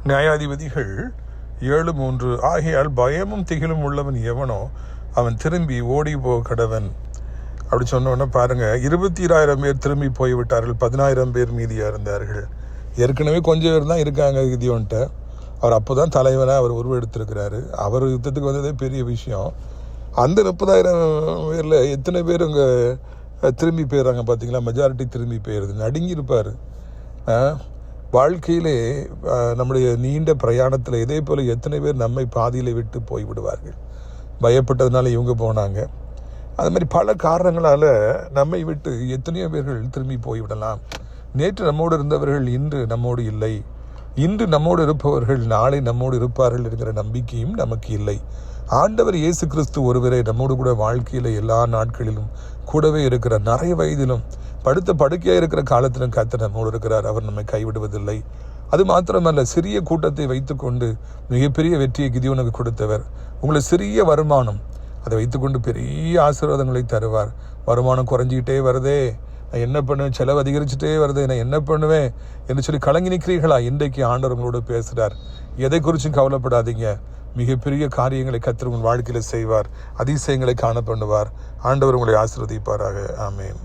நியாயாதிபதிகள் 7:3. ஆகையால் பயமும் திகிலும் உள்ளவன் எவனோ அவன் திரும்பி ஓடி போக கடவன். அப்படி சொன்னோன்னா பாருங்க, 22,000 பேர் திரும்பி போய்விட்டார்கள், 10,000 பேர் மீதியாக இருந்தார்கள். ஏற்கனவே கொஞ்சம் பேர் தான் இருக்காங்க கிதியோன்ட்ட. அவர் அப்போ தான் தலைவராக அவர் உருவெடுத்திருக்கிறாரு. அவர் யுத்தத்துக்கு வந்ததே பெரிய விஷயம். அந்த 30,000 பேரில் எத்தனை பேர் அங்கே திரும்பி போயிடுறாங்க பார்த்தீங்களா? மெஜாரிட்டி திரும்பி போயிடுது. நடுங்கியிருப்பார். வாழ்க்கையிலே நம்முடைய நீண்ட பிரயாணத்தில் இதே போல் எத்தனை பேர் நம்மை பாதியில் விட்டு போய்விடுவார்கள். பயப்பட்டதுனால இவங்க போனாங்க. அது மாதிரி பல காரணங்களால் நம்மை விட்டு எத்தனையோ பேர்கள் திரும்பி போய்விடலாம். நேற்று நம்மோடு இருந்தவர்கள் இன்று நம்மோடு இல்லை. இன்று நம்மோடு இருப்பவர்கள் நாளை நம்மோடு இருப்பார்கள் என்கிற நம்பிக்கையும் நமக்கு இல்லை. ஆண்டவர் இயேசு கிறிஸ்து ஒருவரை நம்மோடு கூட வாழ்க்கையில் எல்லா நாட்களிலும் கூடவே இருக்கிற நிறைய வயதிலும் படுத்த படுக்கையாக இருக்கிற காலத்திலும் கர்த்தர் நம்மோடு இருக்கிறார். அவர் நம்மை கைவிடுவதில்லை. அது மாத்திரமல்ல, சிறிய கூட்டத்தை வைத்துக்கொண்டு மிகப்பெரிய வெற்றியை கிதியோனுக்கு கொடுத்தவர். உங்களுக்கு சிறிய வருமானம், அதை வைத்துக்கொண்டு பெரிய ஆசீர்வாதங்களை தருவார். வருமானம் குறைஞ்சிக்கிட்டே வருதே, நான் என்ன பண்ணுவேன், செலவு அதிகரிச்சுட்டே வருது, நான் என்ன பண்ணுவேன் என்று சொல்லி கலங்கி நிற்கிறீர்களா? இன்றைக்கு ஆண்டவர் உங்களோட பேசுகிறார். எதை குறிச்சும் கவலைப்படாதீங்க. மிகப்பெரிய காரியங்களை கர்த்தர் உங்கள் வாழ்க்கையில் செய்வார். அதிசயங்களை காண பண்ணுவார். ஆண்டவர் உங்களை ஆசீர்வதிப்பாராக. ஆமென்.